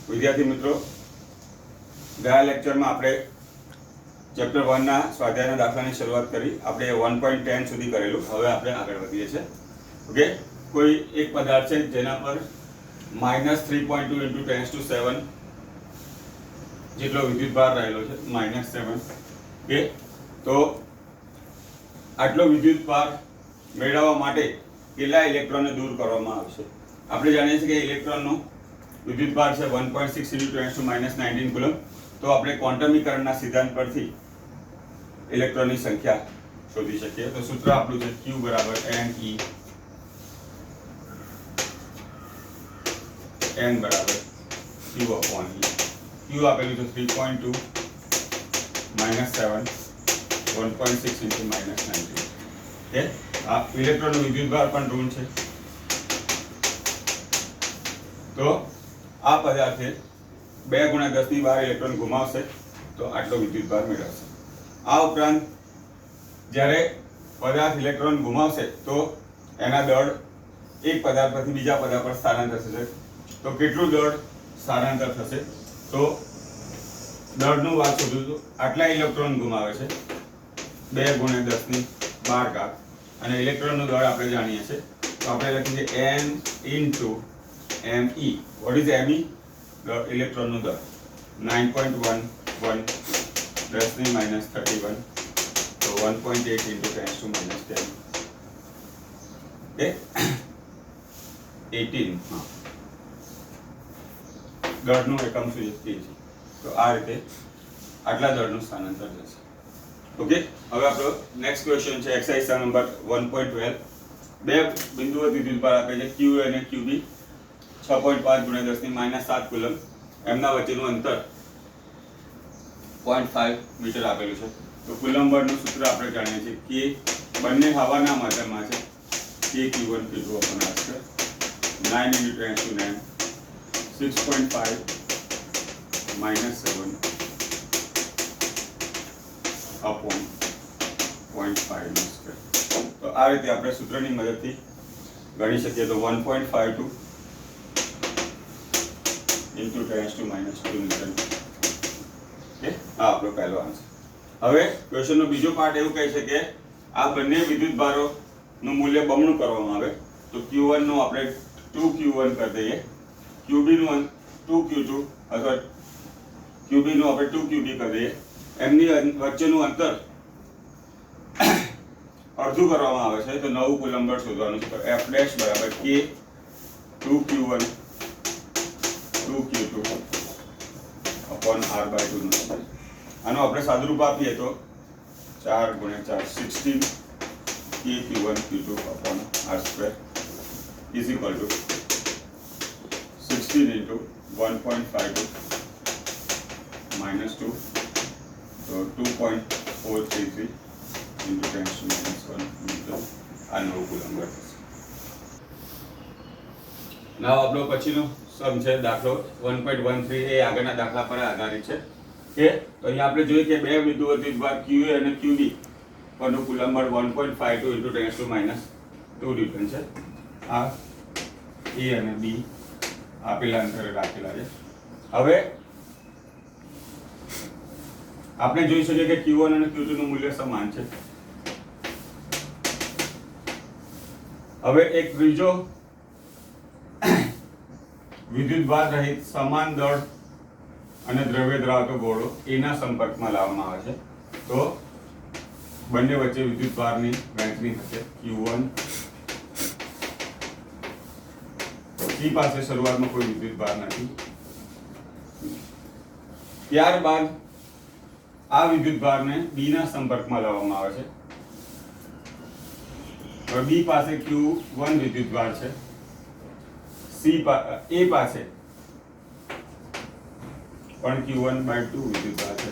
વિદ્યાર્થી મિત્રો, ગયા લેક્ચરમાં આપણે ચેપ્ટર 1 ના સ્વાધ્યાયના દાખલાની શરૂઆત કરી. આપણે 1.10 સુધી કરેલું. હવે આપણે આગળ વધીએ છીએ. ઓકે, કોઈ એક પદાર્થ છે જેના પર -3.2 × 10⁷ જેટલો વિદ્યુતભાર રહેલો છે, -7. ઓકે, તો આટલો વિદ્યુતભાર મેળવવા માટે કેટલા ઇલેક્ટ્રોનને દૂર કરવામાં આવશે? આપણે જાણીએ છીએ કે ઇલેક્ટ્રોનનો વિદ્યુતભાર છે 1.6 × 10⁻⁹ કુલમ. તો આપણે ક્વોન્ટમીકરણના સિદ્ધાંત પરથી ઇલેક્ટ્રોનની સંખ્યા શોધી શકીએ. તો સૂત્ર આપણું છે Q = Ne, N = Q/E. Q આપેલું છે 3.2 -7 1.6 × -19. ઓકે, આ ઇલેક્ટ્રોનનો વિદ્યુતભાર પણ ઋણ છે. તો આ પદાર્થે 2 × 10⁻12 ઇલેક્ટ્રોન ગુમાવશે તો આટલો વિદ્યુતભાર મેળવશે. આ ઉપરાંત જ્યારે પદાર્થ ઇલેક્ટ્રોન ગુમાવશે તો એના દળ એક પદાર્થ પરથી બીજા પદાર્થ પર સ્થાનાંતર થશે. તો કેટલું દળ સ્થાનાંતર થશે? તો દળનું વાત શોધ્યું તો આટલા ઇલેક્ટ્રોન ગુમાવે છે 2 × 10⁻12 અને ઇલેક્ટ્રોનનું દળ આપણે જાણીએ છીએ. તો આપણે લખીએ N × Me. What is Me? ઇલેક્ટ્રોનનું દળ 9.11 10⁻31. તો 1.8 × 10⁻10. ઓકે, 18. હા, દળનું એકમ શું છે? તો આ રીતે આટલા દળનું સ્થાનાંતર થશે. ઓકે, હવે આપણો નેક્સ્ટ ક્વેશ્ચન છે એક્સરસાઇઝ નંબર 1.12. બે બિંદુઓ વિદ્યુતભાર આપે છે Q અને QB 6.5 × 10⁻7 કુલમ. એમના વચ્ચેનું અંતર 0.5 મીટર આપેલું છે. તો કુલમ બળનું સૂત્ર આપણે જાણીએ છીએ કે બંને હવાના માધ્યમમાં છે. K Q1 Q2/r². 9 × 10⁹ 6.5 -7 upon 0.5². તો આ રીતે આપણે સૂત્રની મદદથી ગણી શકીએ. તો 1.52 × 10⁻² ન્યૂટન. ઓકે, આ આપણો પહેલો આન્સર. હવે ક્વેશ્ચનનો બીજો પાર્ટ એવું કહે છે કે આ બંને વિદ્યુતભારોનું મૂલ્ય બમણું કરવામાં આવે. તો Q1 નું આપણે 2Q1 કરી દઈએ, QB નું 2Q2 અથવા QB નું આપણે 2QB કરી દઈએ. એમની વચ્ચેનું અંતર અડધું કરવામાં આવે છે. તો નવું કુલમ બળ શોધવાનું છે. તો F' = K 2Q1 2Q2 /r/2 નું છે. આનો આપણે સાદુરૂપ આપીએ તો 4 × 4 16 K Q1 Q2 /r² is equal to 16 × 1.52 -2. તો 2.433 × 10⁻⁴ ન્યૂટન આ નવું કુલમ બળ થશે. now આપણો પછીનો સમ છે દાખલો 1.13. એ આગળના દાખલા પર આધારિત છે. કે તો અહીંયા આપણે જોઈએ કે બે બિંદુઓ વિદ્યુતભાર QA અને QB પરનું કુલમ બળ 1.52 × 10⁻² ન્યૂટન છે. આ A અને B આપેલા અંતરે રાખેલા છે. હવે આપણે જોઈ શકીએ કે Q1 અને Q2 નું મૂલ્ય સમાન છે. હવે એક ત્રીજો વિદ્યુતભાર રહિત સમાન દળ અને દ્રવ્ય ધરાવતો ગોળો એના સંપર્કમાં લાવવામાં આવે છે. તો બંને વચ્ચે વિદ્યુતભારની વહેંચણી થશે. Q1 C પાસે શરૂઆતમાં કોઈ વિદ્યુતભાર નથી. ત્યારબાદ આ વિદ્યુતભારને B ના સંપર્કમાં લાવવામાં આવે છે. હવે B પાસે Q1 વિદ્યુતભાર છે. A પાસે પણ Q1/2 વિદ્યુતભાર છે.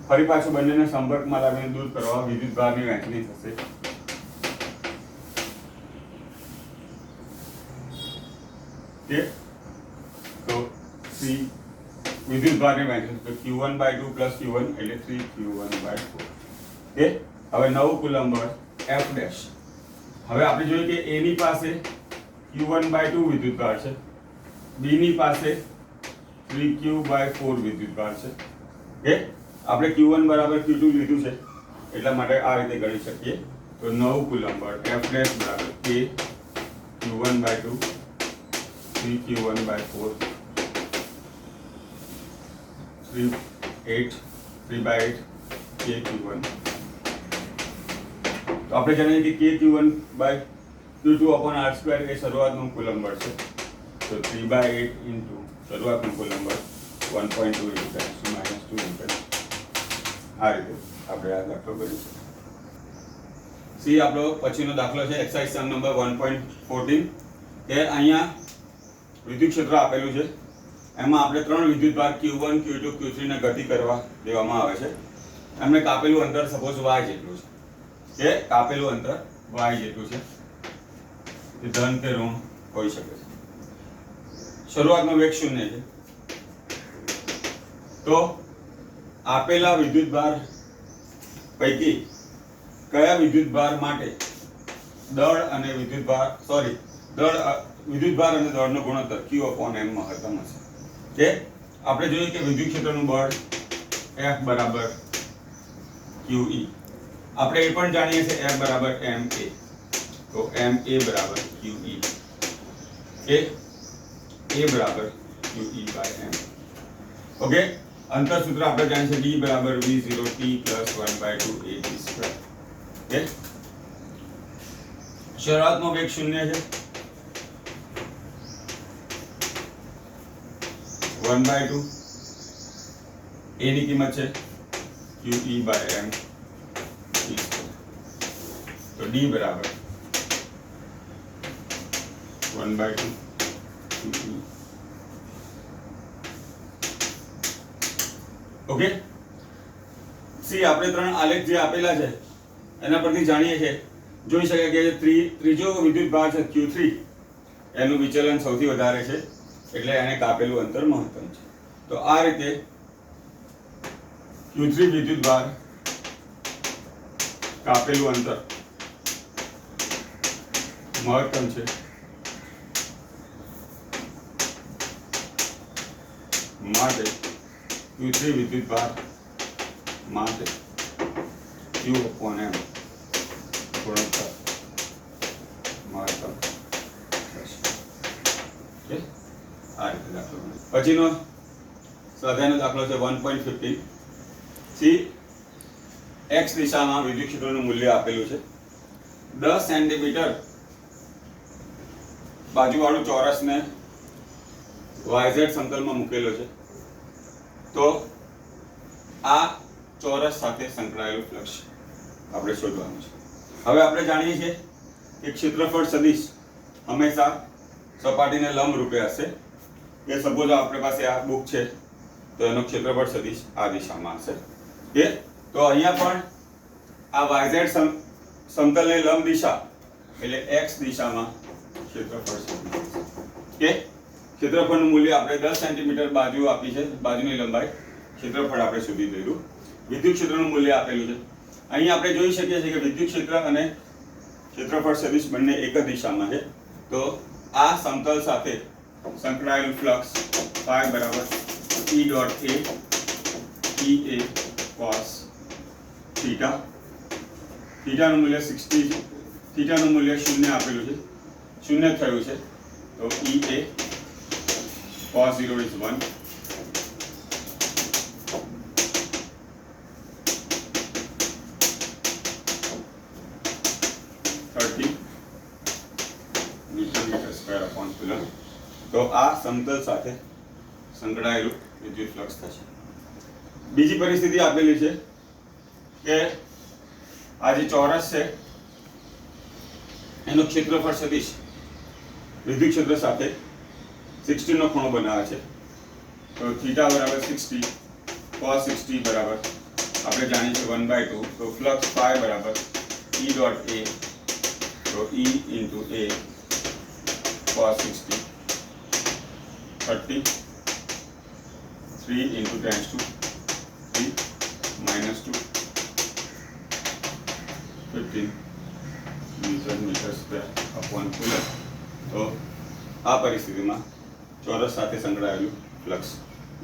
ફરી પાછું બંનેને સંપર્કમાં લાવીને દૂર કરવા વિદ્યુતભારની વહેંચણી થશે. ઓકે, તો C વિદ્યુતભારની વહેંચણી તો Q1/2 + Q1 એટલે 3Q1/4. ઓકે, હવે નવું કુલમ બળ F'. હવે આપણે જોઈએ કે A ની પાસે Q1/2 વિદ્યુતભાર છે, B ની પાસે 3q/4 વિદ્યુતભાર છે. ઓકે, આપણે q1 બરાબર q2 લીધું છે એટલા માટે આ રીતે ગણી શકીએ. તો 9 કુલમ્બ બળ F ડેશ બરાબર k q1/2 3q1/4 3/8 kq1. તો આપણે જાણીએ કે kq1/q2 upon r2 એ શરૂઆતનું કુલમ્બ બળ છે. તો 3/8 into શરૂઆતનું કુલમ્બ બળ 1.2 into 10 -2 Newton. આ રીતે આપણે આ દાખલો કરીશું. સી આપણો પછીનો દાખલો છે એક્સરસાઇઝ સમ નંબર 1.14 કે અહીંયા વિદ્યુત ક્ષેત્ર આપેલું છે. એમાં આપણે ત્રણ વિદ્યુતભાર Q1 Q2 Q3 ને ગતિ કરવા દેવામાં આવે છે. એમને કાપેલું અંતર સપોઝ y જેટલું છે. કે કાપેલું અંતર y જેટલું છે. એ ધન કે ઋણ હોઈ શકે છે. શરૂઆતનો વેગ 0 છે. તો આપેલા વિદ્યુતભાર પૈકી કયા વિદ્યુતભાર માટે દળ અને વિદ્યુતભાર અને દળનો ગુણોત્તર Q/m મહત્તમ હશે. કે આપણે જોઈએ કે વિદ્યુત ક્ષેત્રનું બળ F બરાબર QE. આપણે એ પણ જાણીએ છીએ F બરાબર ma. તો ma બરાબર QE કે a બરાબર QE/m. ઓકે, અંતર સૂત્ર આપણે જાણીએ છીએ D બરાબર V0t + 1/2 at². ઓકે, શરૂઆતનો વેગ 0 છે. 1/2 a ની કિંમત છે QE/m. તો D બરાબર 1/2 QE. ઓકે, સી આપણે ત્રણ આલેખ જે આપેલા છે એના પરથી જાણીએ છીએ, જોઈ શકાય કે ત્રીજો વિદ્યુતભાર છે Q3 એનું વિચલન સૌથી વધારે છે એટલે એને કાપેલું અંતર મહત્તમ છે. તો આ રીતે Q3 વિદ્યુતભાર કાપેલું અંતર મહત્તમ છે માટે Q3 વિદ્યુતભાર માટે Q/m ગુણોત્તર મહત્તમ થશે. ઓકે, આ રીતે દાખલો. પછીનો સ્વાધ્યાયનો દાખલો છે 1.15. સી x દિશામાં વિદ્યુત ક્ષેત્રનું મૂલ્ય આપેલું છે. 10 સેન્ટીમીટર બાજુવાળું ચોરસને YZ સમતલમાં મૂકેલો છે. તો આ ચોરસ સાથે સંકળાયેલું ફ્લક્સ આપણે શોધવાનું છે. હવે આપણે જાણીએ છીએ કે ક્ષેત્રફળ સદિશ હંમેશા સપાટીને લંબ રૂપે હશે. કે સપોઝ આપણી પાસે આ બુક છે તો એનો ક્ષેત્રફળ સદિશ આ દિશામાં હશે. કે તો અહીંયા પણ આ YZ સમતલની લંબ દિશા એટલે x દિશામાં ક્ષેત્રફળ સદિશ. કે ક્ષેત્રફળનું મૂલ્ય આપણે 10 સેન્ટીમીટર બાજુ આપી છે, બાજુની લંબાઈ, ક્ષેત્રફળ આપણે શોધી લીધું. વિદ્યુત ક્ષેત્રનું મૂલ્ય આપેલું છે. અહીં આપણે જોઈ શકીએ છીએ કે વિદ્યુત ક્ષેત્ર અને ક્ષેત્રફળ સદિશ બંને એક જ દિશામાં છે. તો આ સમતલ સાથે સંકળાયેલું ફ્લક્સ phi બરાબર E.A EA cos થીટા. થીટાનું મૂલ્ય 60 છે. થીટાનું મૂલ્ય 0 આપેલું છે, 0 થયું છે. તો EA cos 0 is 1. તો આ સમતલ સાથે સંકળાયેલું વિદ્યુત ફ્લક્સ થશે. બીજી પરિસ્થિતિ આપેલી છે કે આ જે ચોરસ છે એનો ક્ષેત્રફળ સદિશ વિદ્યુત ક્ષેત્ર સાથે 60 નો ખૂણો બનાવે છે. તો થીટા બરાબર 60 cos 60 બરાબર આપણે જાણીએ છીએ 1/2. તો ફ્લક્સ phi બરાબર E.A. તો E into A cos 60 30 3 into 10 to 3 minus 2 15 metre square upon coulomb. તો આ પરિસ્થિતિમાં ચોરસ સાથે સંકળાયેલું ફ્લક્સ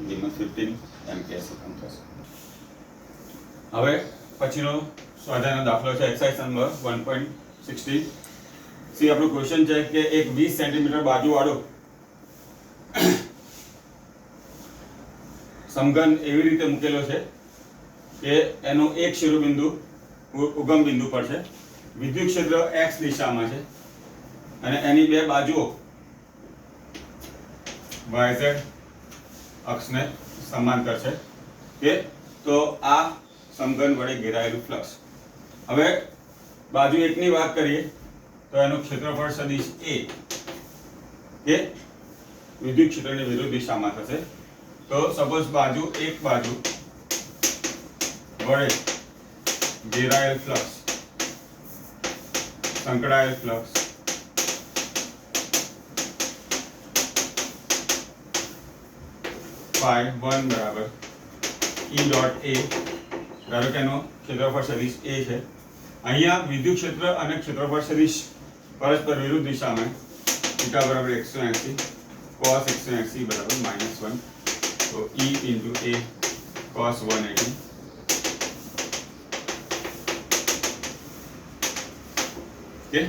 જેમાં 15 એમ્પિયર સેકન્ડ થશે. હવે પછીનો સ્વાધ્યાયનો દાખલો છે એક્સરસાઇઝ નંબર 1.16. સી આપણું ક્વેશ્ચન છે કે એક 20 સેન્ટીમીટર બાજુવાળો સમઘન એવી રીતે મૂકેલો છે કે એનો એક શિરોબિંદુ ઉગમ બિંદુ પર છે, વિદ્યુત ક્ષેત્ર x દિશામાં છે અને એની બે બાજુઓ yz અક્ષને સમાંતર છે કે તો આ સમઘન વડે ઘેરાયેલું ફ્લક્સ. હવે બાજુ એકની વાત કરીએ તો એનું ક્ષેત્રફળ સદિશ a કે વિદ્યુત ક્ષેત્રની વિરુદ્ધ દિશામાં થશે. તો સપોઝ બાજુ એક બાજુ વડે ઘેરાયેલ ફ્લક્સ, સંકળાયેલ ફ્લક્સ phi 1 બરાબર E ડોટ A, ધારો કે એનો ક્ષેત્રફળ સદિશ A છે. અહીંયા વિદ્યુત ક્ષેત્ર અને ક્ષેત્રફળ સદિશ પરસ્પર વિરુદ્ધ દિશામાં થીટા બરાબર 180 cos 180 બરાબર -1, તો E into A cos 180. કે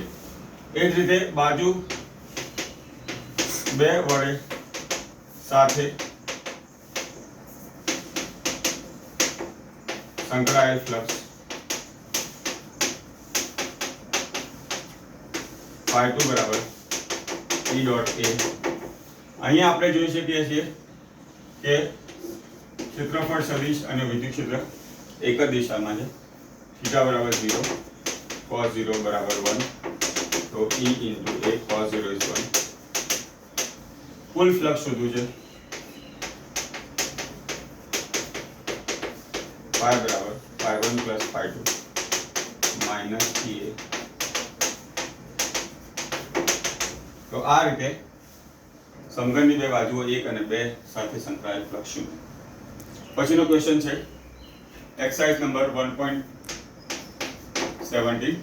એ જ રીતે બાજુ બે વડે સાથે સંકળાયેલ ફ્લક્સ phi 2 બરાબર E ડોટ A. અહીંયા આપણે જોઈ શકીએ છીએ કે ક્ષેત્રફળ સદિશ અને વિદ્યુત ક્ષેત્ર એક જ દિશામાં છે. થીટા બરાબર 0 cos 0 બરાબર 1, તો E into A cos 0 is 1. Cool flux શોધવું છે phi બરાબર phi 1 plus phi 2 minus EA. તો આ રીતે સમઘનની બે બાજુઓ 1 અને 2 સાથે સંકળાયેલ ફ્લક્સ શોધો. પછીનો ક્વેશ્ચન છે એક્સરસાઇઝ નંબર 1.17.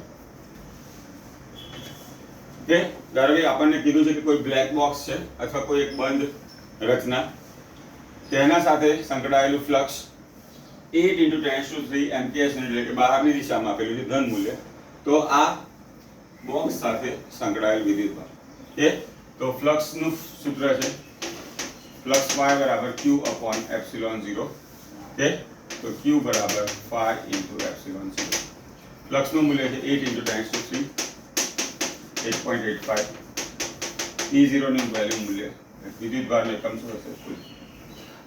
કે ધારો કે આપણને કીધું છે કે કોઈ બ્લેક બોક્સ છે અથવા કોઈ એક બંધ રચના, તેના સાથે સંકળાયેલું ફ્લક્સ 8 × 10⁻³ એમ્પિયર્સ એટલે કે બહારની દિશામાં આપેલું છે ધન મૂલ્ય. તો આ બોક્સ સાથે સંકળાયેલ વિદ્યુતભાર કે તો ફ્લક્સનું સૂત્ર છે ફ્લક્સ phi બરાબર q upon epsilon 0 કે તો q બરાબર phi into epsilon 0. ફ્લક્સનું મૂલ્ય છે 8 × 10⁻³ 8.85. E0 નું વેલ્યુ મૂલ્ય વિદ્યુતભારનો એકમ શું હશે?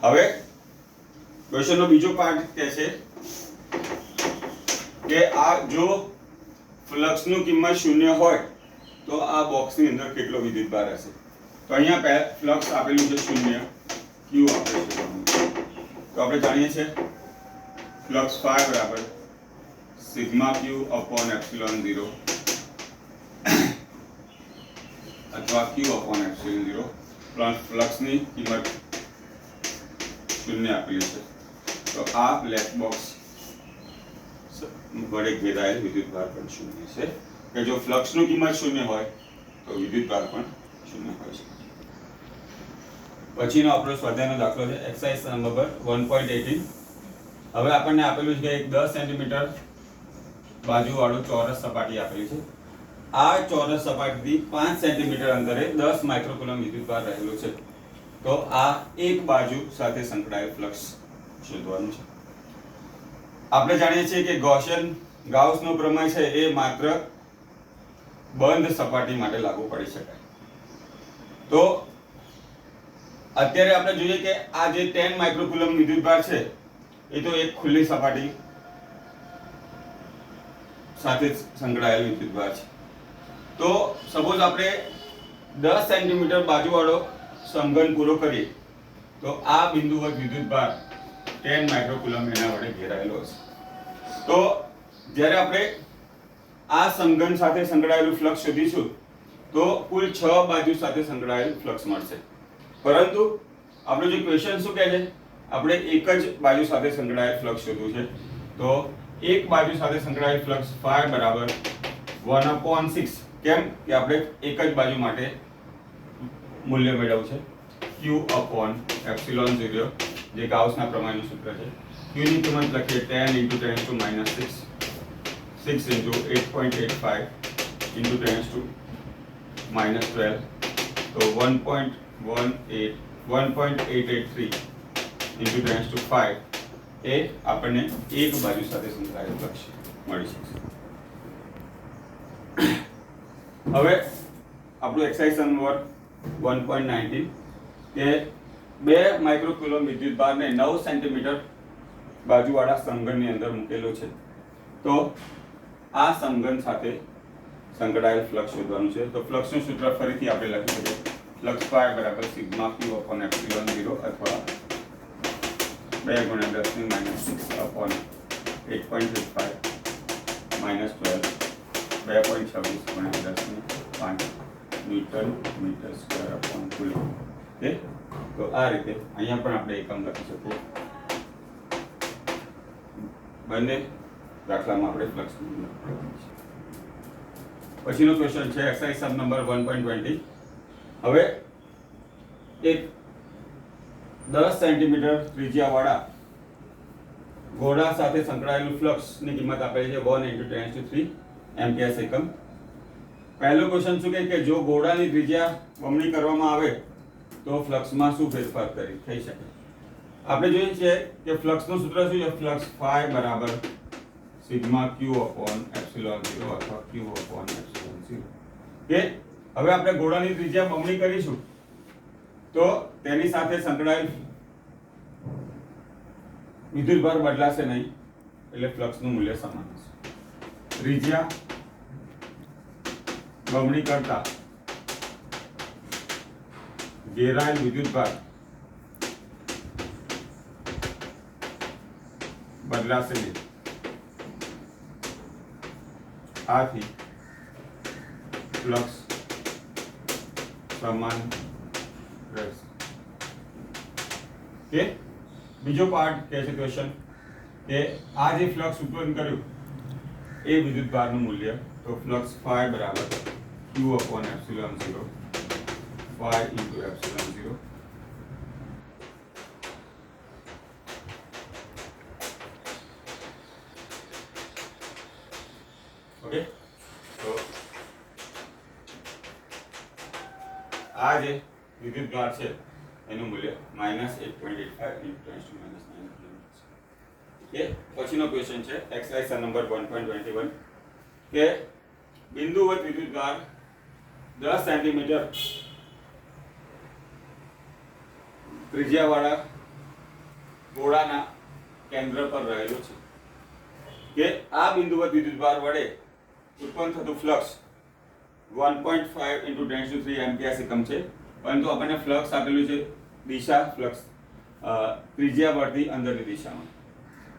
હવે ક્વેશ્ચનનો બીજો પાર્ટ કહે છે કે આ જો ફ્લક્સનું કિંમત 0 હોય તો આ બોક્સની અંદર કેટલો વિદ્યુતભાર હશે? તો અહીંયા ફ્લક્સ આપેલું છે 0, q આપેલું છે. તો આપણે જાણીએ છીએ ફ્લક્સ phi બરાબર સિગ્મા q upon epsilon 0 અથવા q upon epsilon 0 પ્લસ ફ્લક્સની કિંમત 0 આપેલી છે. તો આ બ્લેક બોક્સ વડે ઘેરાયેલ વિદ્યુતભાર પણ 0 છે કે જો ફ્લક્સનું કિંમત 0 હોય તો વિદ્યુતભાર પણ 0 હોય છે. પછીનો આપણો સ્વાધ્યાયનો દાખલો છે એક્સરસાઇઝ નંબર 1.18. હવે આપણને આપેલું છે કે એક 10 સેન્ટીમીટર બાજુવાળું ચોરસ સપાટી આપેલી છે. આ ચોરસ સપાટીથી 5 સેન્ટીમીટર અંતરે 10 માઇક્રોકુલમ વિદ્યુતભાર રહેલો છે. તો આ એક બાજુ સાથે સંકળાયેલ ફ્લક્સ શોધવાનું છે. આપણે જાણીએ છીએ કે ગાઉસનો પ્રમેય છે એ માત્ર બંધ સપાટી માટે લાગુ પડી શકાય. તો અત્યારે આપણે જોઈએ કે આ જે 10 માઇક્રોકુલમ વિદ્યુતભાર છે એ તો એક ખુલ્લી સપાટી સાથે સંકળાયેલ વિદ્યુતભાર છે. તો સપોઝ આપણે 10 સેન્ટીમીટર બાજુવાળો સમઘન પૂરો કરીએ તો આ બિંદુવત વિદ્યુતભાર 10 માઇક્રોકુલમ એના વડે ઘેરાયેલો હશે. તો જ્યારે આપણે આ સમઘન સાથે સંકળાયેલું ફ્લક્સ શોધીશું તો કુલ 6 બાજુ સાથે સંકળાયેલ ફ્લક્સ મળશે. પરંતુ આપણો જે ક્વેશ્ચન શું કહે છે, આપણે એક જ બાજુ સાથે સંકળાયેલ ફ્લક્સ શોધવું છે. તો એક બાજુ સાથે સંકળાયેલ ફ્લક્સ phi બરાબર 1/6. કેમ કે આપણે એક જ બાજુ માટે મૂલ્ય મેળવવું છે q upon epsilon 0 જે ગાઉસના પ્રમાણનું સૂત્ર છે. q ની કિંમત લખીએ 10 × 10⁻6 6 × 8.85 × 10⁻12 તો 1.883 × 10⁵ એ આપણને એક બાજુ સાથે સંકળાયેલું ફ્લક્સ મળી શકશે. હવે આપણું એક્સરસાઇઝ નંબર 1.19 કે 2 માઇક્રોકુલોમ્બ વિદ્યુતભારને 9 સેન્ટીમીટર બાજુવાળા સમઘનની અંદર મૂકેલો છે. તો આ સમઘન સાથે સંકળાયેલ ફ્લક્સ શોધવાનું છે. તો ફ્લક્સનું સૂત્ર ફરીથી આપણે લખી શકીએ. ફ્લક્સ ϕ બરાબર સિગ્મા q અપોન એપ્સિલોન 0 અથવા 2 × 10⁻6 upon 8.85 - 12 2.26 × 10⁵ newton metre square upon coulomb. Okay, તો આ રીતે અહીંયા પણ આપણે એકમ લખી શકીએ. બંને દાખલામાં આપણે ફ્લક્સ પછીનો ક્વેશ્ચન છે એક્સરસાઇઝ સમ નંબર 1.20. હવે એક 10 સેન્ટીમીટર ત્રિજ્યાવાળા ગોળા સાથે સંકળાયેલું ફ્લક્સની કિંમત આપેલી છે 1 × 10⁻³ એમ્પિયર સેકન્ડ. પહેલો ક્વેશ્ચન શું કહે કે જો ગોળાની ત્રિજ્યા બમણી કરવામાં આવે તો ફ્લક્સમાં શું ફેરફાર થઈ શકે. આપણે જોઈએ છીએ કે ફ્લક્સનું સૂત્ર શું છે. ફ્લક્સ ϕ બરાબર સિગ્મા q અપોન એપ્સિલોન 0 અથવા q અપોન એપ્સિલોન 0. કે હવે આપણે ગોળાની ત્રિજ્યા બમણી કરીશું તો તેની સાથે સંકળાયેલ વિદ્યુતભાર બદલાશે નહીં, એટલે ફ્લક્સનું મૂલ્ય સમાન હશે. ત્રિજ્યા બમણી કરતા ઘેરાયેલ વિદ્યુતભાર બદલાશે નહીં. આથી ફ્લક્સ સમાન રહેશે. કે બીજો પાર્ટ કહે છે ક્વેશ્ચન કે આ જે ફ્લક્સ ઉત્પન્ન કર્યું એ વિદ્યુતભારનું મૂલ્ય. તો ફ્લક્સ ϕ બરાબર q upon epsilon 0 ϕ × epsilon 0. Okay, તો આ જે વિદ્યુતભાર છે એનું મૂલ્ય -8.85 × 10⁻⁹ કે પછીનો ક્વેશ્ચન છે એક્સરસાઇઝ નંબર 1.21 કે બિંદુવત વિદ્યુતભાર 10 સેન્ટીમીટર ત્રિજ્યાવાળા ગોળાના કેન્દ્ર પર રહેલો છે. કે આ બિંદુવત વિદ્યુતભાર વડે ઉત્પન્ન થતું ફ્લક્સ 1.5 × 10⁻³ એમ્પિયર સેકન્ડ છે. પરંતુ આપણને ફ્લક્સ આપેલું છે દિશા ફ્લક્સ ત્રિજ્યાવર્તી અંદરની દિશામાં.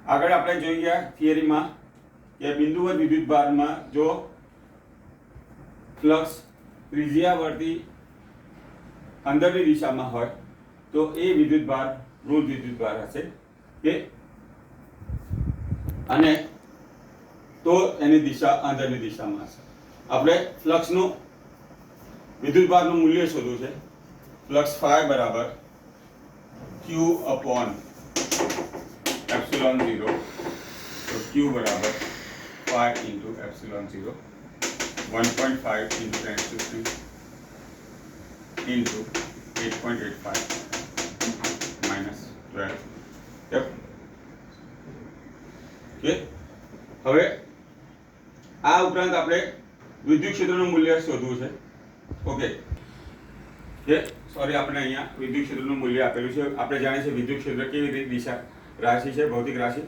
આગળ આપણે જોઈ ગયા થિયરીમાં કે બિંદુવત વિદ્યુતભારમાં જો ફ્લક્સ ત્રિજ્યાવર્તી અંદરની દિશામાં હોય તો એ વિદ્યુતભાર મૃત વિદ્યુતભાર હશે. કે અને તો એની દિશા અંદરની દિશામાં હશે. આપણે ફ્લક્સનું વિદ્યુતભારનું મૂલ્ય શોધવું છે. ફ્લક્સ ϕ બરાબર q અપોન એપ્સિલોન 0. તો q બરાબર ϕ × એપ્સિલોન 0 1.5 × 10⁻³ into 8.85 - 12. ઓકે, હવે આ ઉપરાંત આપણે વિદ્યુત ક્ષેત્રનું મૂલ્ય શોધવું છે. ઓકે, કે સોરી આપણે અહીંયા વિદ્યુત ક્ષેત્રનું મૂલ્ય આપેલું છે. આપણે જાણીએ છીએ વિદ્યુત ક્ષેત્ર કેવી રીતે દિશા રાશિ છે, ભૌતિક રાશિ,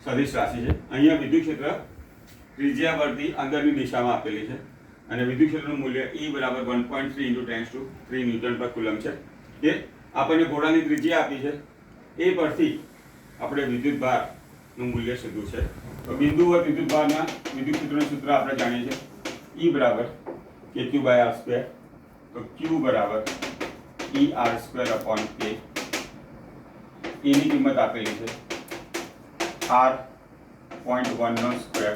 સદિશ રાશિ છે. અહીંયા વિદ્યુત ક્ષેત્ર ત્રિજ્યાવર્તી અંદરની દિશામાં આપેલી છે અને વિદ્યુત ક્ષેત્રનું મૂલ્ય E બરાબર 1.3 × 10⁻³ ન્યૂટન પર કુલમ છે. કે આપણને ગોળાની ત્રિજ્યા આપી છે એ પરથી આપણે વિદ્યુતભારનું મૂલ્ય શોધવું છે. તો બિંદુવત વિદ્યુતભારના વિદ્યુત ક્ષેત્રનું સૂત્ર આપણે જાણીએ છીએ E બરાબર kq/r². તો q બરાબર ER² અપોન k. એની કિંમત આપેલી છે r.1 નો સ્ક્વેર.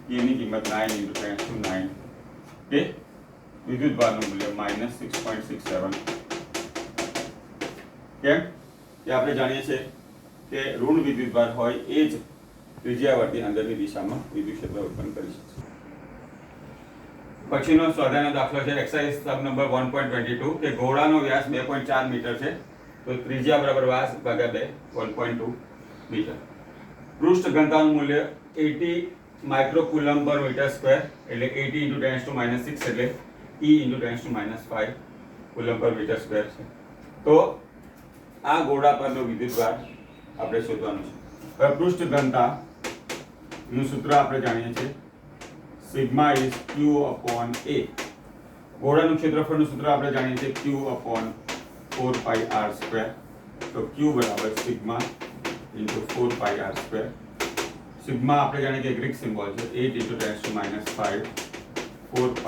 એની કિંમત 9 × 10⁹ કે વિદ્યુતભારનું મૂલ્ય -6.67. કેમ કે કે આપણે જાણીએ છીએ કે ઋણ વિદ્યુતભાર હોય એ જ ત્રિજ્યાવર્તી અંદરની દિશામાં વિદ્યુત ક્ષેત્ર ઉત્પન્ન કરી શકશે. પછીનો સ્વાધ્યાયનો દાખલો છે એક્સરસાઇઝ સબ નંબર 1.22 કે ગોળાનો વ્યાસ 2.4 મીટર છે તો ત્રિજ્યા બરાબર વ્યાસ ભાગ્યા 2 1.2 મીટર. પૃષ્ઠ ઘનતાનું મૂલ્ય 80 માઇક્રોકુલમ પર મીટર સ્ક્વેર એટલે 80 × 10⁻6 એટલે E × 10⁻5 કુલમ પર મીટર સ્ક્વેર છે. તો આ ગોળા પરનો વિદ્યુતભાર આપણે શોધવાનું છે. હવે પૃષ્ઠ ઘનતા નું સૂત્ર આપણે જાણીએ છીએ sigma is q upon a. ગોળાનું ક્ષેત્રફળનું સૂત્ર આપણે જાણીએ છીએ q upon 4πr². તો q બરાબર સિગ્મા ઇન્ટુ 4πr². સિગ્મા આપણે જાણીએ કે ગ્રીક સિમ્બોલ છે 8 × 10⁻5 4π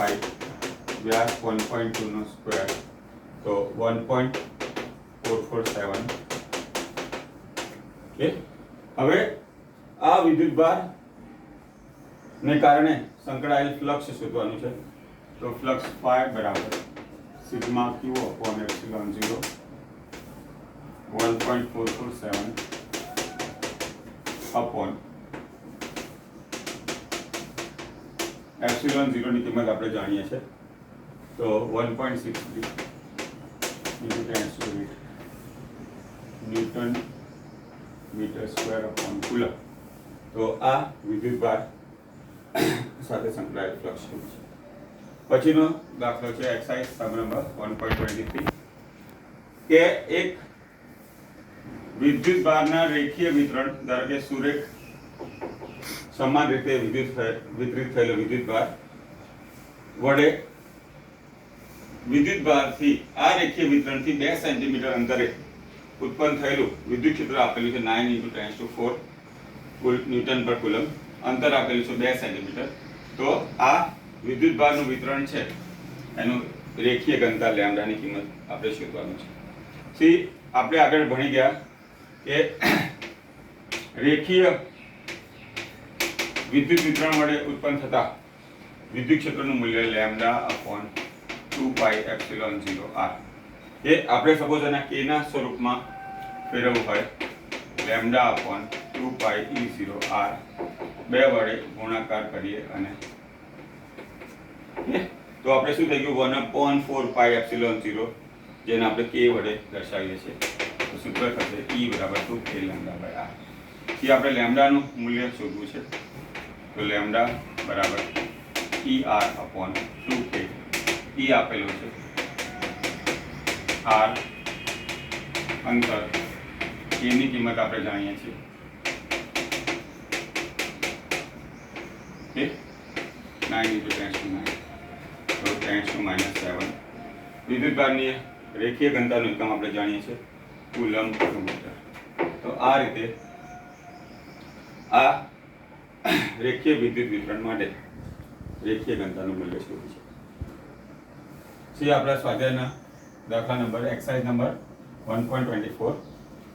વ્યાસ 1.2 નો સ્ક્વેર તો 1.447. ઓકે, હવે આ વિદ્યુતભાર ને કારણે સંકળાયેલ ફ્લક્સ શોધવાનું છે. તો ફ્લક્સ phi બરાબર sigma q upon epsilon 0 1.447 upon epsilon 0 ની કિંમત આપણે જાણીએ છીએ તો 1.63 into 10⁸ newton metre square upon coulomb. તો આ વિદ્યુતભાર સાથે સંકળાયેલ ફ્લક્સ છે. પછીનો દાખલો છે એક્સરસાઇઝ સબ નંબર 1.23 કે એક વિદ્યુતભારના રેખીય વિતરણ ધારો કે સુરેખ સમાન રીતે વિતરિત થયેલો વિદ્યુતભાર વડે વિદ્યુતભારથી આ રેખીય વિતરણથી 2 સેન્ટીમીટર અંતરે ઉત્પન્ન થયેલું વિદ્યુત ક્ષેત્ર આપેલું છે 9 × 10⁴ ન્યૂટન પર કુલમ. અંતર આપેલું છે 2 સેન્ટીમીટર. તો આ વિદ્યુતભારનું વિતરણ છે એનું રેખીય ઘનતા લેમ્ડાની કિંમત આપણે શોધવાનું છે. સી આપણે આગળ ભણી ગયા કે રેખીય વિદ્યુત વિતરણ વડે ઉત્પન્ન થતા વિદ્યુત ક્ષેત્રનું મૂલ્ય લેમ્ડા અપોન 2π એપ્સિલોન 0r. એ આપણે સપોઝ આના k ના સ્વરૂપમાં ફેરવવું હોય લેમ્ડા અપોન 2π E0r 2 વડે ગુણાકાર કરીએ અને તો આપણે શું થઈ ગયું 1/4π એપ્સિલોન 0 જેને આપણે k વડે દર્શાવીએ છીએ તો સૂત્ર થશે E બરાબર 2k લેમ્ડા/r. થી આપણે લેમ્ડાનું મૂલ્ય શોધવું છે તો લેમ્ડા બરાબર ER અપોન 2k. E આપેલું છે r અંતર k ની કિંમત આપણે જાણીએ છીએ કે 9 × 10⁻9 તો 10⁻7. વિદ્યુતભારની રેખીય ઘનતાનું એકમ આપણે જાણીએ છીએ કુલમ પર મીટર. તો આ રીતે આ રેખીય વિદ્યુત વિતરણ માટે રેખીય ઘનતાનું મૂલ્ય શોધવું છે. સી આપણા સ્વાધ્યાયના દાખલા નંબર એક્સરસાઇઝ નંબર 1.24.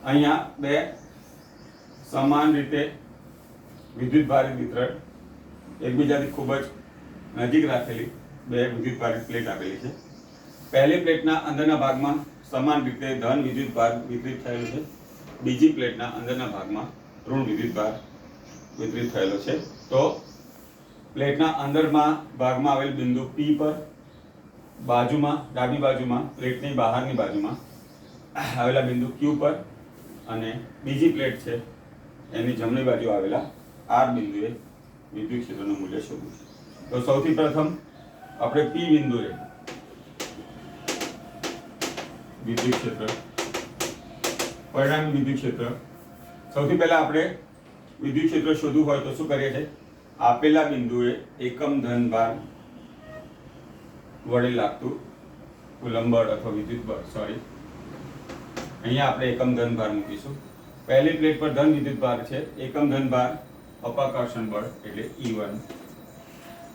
અહીંયા બે સમાન રીતે વિદ્યુતભારિત વિતરણ એકબીજાથી ખૂબ જ નજીક રાખેલી બે વિદ્યુતભારિત પ્લેટ આપેલી છે. પહેલી પ્લેટના અંદરના ભાગમાં સમાન રીતે ધન વિદ્યુતભાર વિતરિત થયેલો છે. બીજી પ્લેટના અંદરના ભાગમાં ઋણ વિદ્યુતભાર વિતરિત થયેલો છે. તો પ્લેટના અંદરમાં ભાગમાં આવેલ બિંદુ P પર બાજુમાં ડાબી બાજુમાં પ્લેટની બહારની બાજુમાં આવેલા બિંદુ Q પર અને બીજી પ્લેટ છે એની જમણી બાજુ આવેલા R બિંદુએ વિદ્યુત ક્ષેત્રનું મૂલ્ય શોધવું. તો સૌથી પ્રથમ આપણે P બિંદુએ વિદ્યુત ક્ષેત્ર પરિણામી વિદ્યુત ક્ષેત્ર સૌથી પહેલા આપણે વિદ્યુત ક્ષેત્ર શોધવું હોય તો શું કરીએ છીએ આપેલા બિંદુએ એકમ ધનભાર વડે લાગતું કુલંબ બળ અથવા વિદ્યુત બળ અહીંયા આપણે એકમ ધનભાર મૂકીશું. પહેલી પ્લેટ પર ધન વિદ્યુત ભાર છે એકમ ધનભાર અપાકર્ષણ બળ એટલે E1.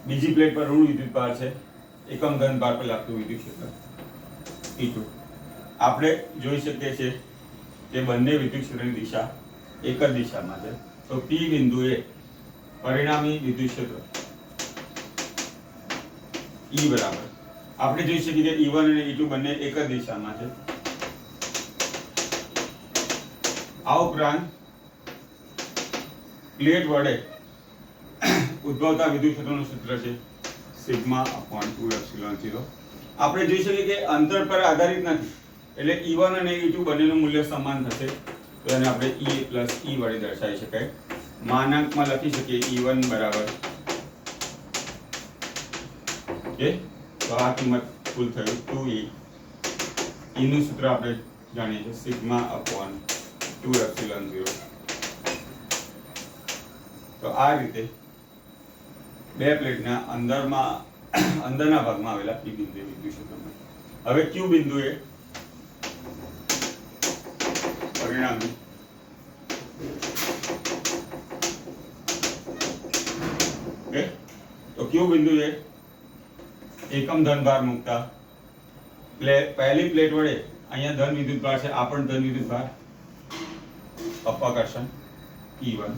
બીજી પ્લેટ પર ઋણ વિદ્યુત ભાર છે એકમ ધનભાર પર લાગતું વિદ્યુત ક્ષેત્ર E2. આપણે જોઈ શકીએ છીએ કે બંને વિદ્યુત ક્ષેત્રની દિશા એક જ દિશામાં છે. તો P બિંદુએ પરિણામી વિદ્યુત ક્ષેત્ર E બરાબર આપણે જોઈ શકીએ કે E1 અને E2 બંને એક જ દિશામાં છે આ ઉપરાંત પ્લેટ વડે ઉદ્ભવતા વિદ્યુત ક્ષેત્રનું સૂત્ર છે સિગ્મા અપોન 2 એપ્સિલોન 0. આપણે જોઈ શકીએ કે અંતર પર આધારિત નથી, એટલે E1 અને E2 બંનેનું મૂલ્ય સમાન થશે, તો એને આપણે E પ્લસ E વડે દર્શાવી શકાય. માનાંકમાં લખી શકીએ E1 બરાબર, ઓકે, તો આ કિંમત કુલ થયું 2E. E નું સૂત્ર આપણે જાણીએ છીએ સિગ્મા અપોન 2 એપ્સિલોન 0. તો આ રીતે બે પ્લેટના અંદરના ભાગમાં આવેલા P બિંદુએ વિદ્યુત ક્ષેત્ર મળે. હવે Q બિંદુએ પરિણામી ઓકે, તો Q બિંદુએ એકમ ધન ભાર મૂકતા પહેલી પ્લેટ વડે અહીંયા ધન વિદ્યુત ભાર છે, આ પણ ધન વિદ્યુત ભાર, અપાકર્ષણ E1,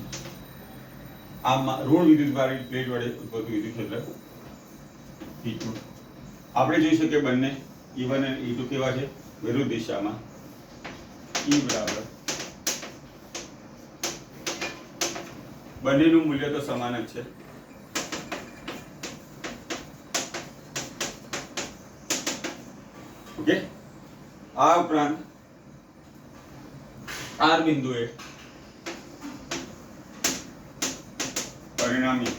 આમાં ઋણ વિદ્યુત ભાર પ્લેટ વડે ઉદ્ભવતું વિદ્યુત ક્ષેત્ર E2. આપણે જોઈ શકીએ બંને E1 અને E2 કેવા છે, વિરુદ્ધ દિશામાં. E બરાબર, બંનેનું મૂલ્ય તો સમાન જ છે. ઓકે, આ ઉપરાંત R બિંદુએ પરિણામી,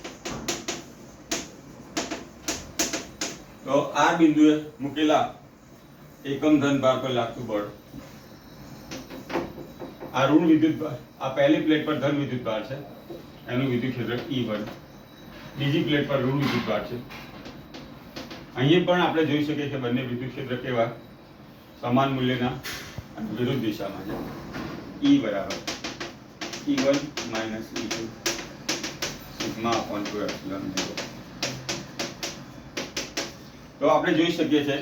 તો R બિંદુએ મૂકેલા એકમ ધન ભાર પર લાગતું બળ, આ ઋણ વિદ્યુત ભાર, આ પહેલી પ્લેટ પર ધન વિદ્યુત ભાર છે, એનું વિદ્યુત ક્ષેત્ર E1, બીજી પ્લેટ પર ઋણ વિદ્યુત ભાર છે. અહીં પણ આપણે જોઈ શકીએ કે બંને વિદ્યુત ક્ષેત્ર કેવા, સમાન મૂલ્યના અને વિરુદ્ધ દિશામાં છે. E બરાબર E1 minus E2 sigma upon 2 epsilon 0. તો આપણે જોઈ શકીએ છીએ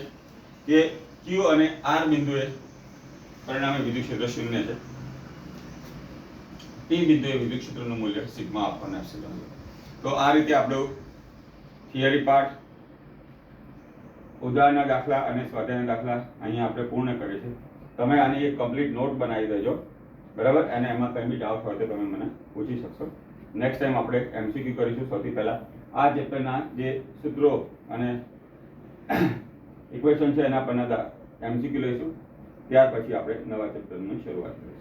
કે Q અને R બિંદુએ પરિણામે વિદ્યુત ક્ષેત્ર શૂન્ય છે. P બિંદુએ વિદ્યુત ક્ષેત્રનું મૂલ્ય સિગ્મા અપોન એપ્સિલોન 0. તો આ રીતે આપણો થિયરી પાર્ટ, ઉદાહરણના દાખલા અને સ્વાધ્યાયના દાખલા અહીંયા આપણે પૂર્ણ કરીએ છીએ. તમે આની એક કમ્પ્લીટ નોટ બનાવી દેજો, બરાબર, અને એમાં કંઈ બી ડાઉટ હોય તો તમે મને પૂછી શકશો. નેક્સ્ટ ટાઈમ આપણે MCQ કરીશું. સૌથી પહેલા આ ચેપ્ટરના જે સૂત્રો અને ઇક્વેશન છે એના પરના MCQ લઈશું, ત્યાર પછી આપણે નવા ચેપ્ટરની શરૂઆત કરીશું.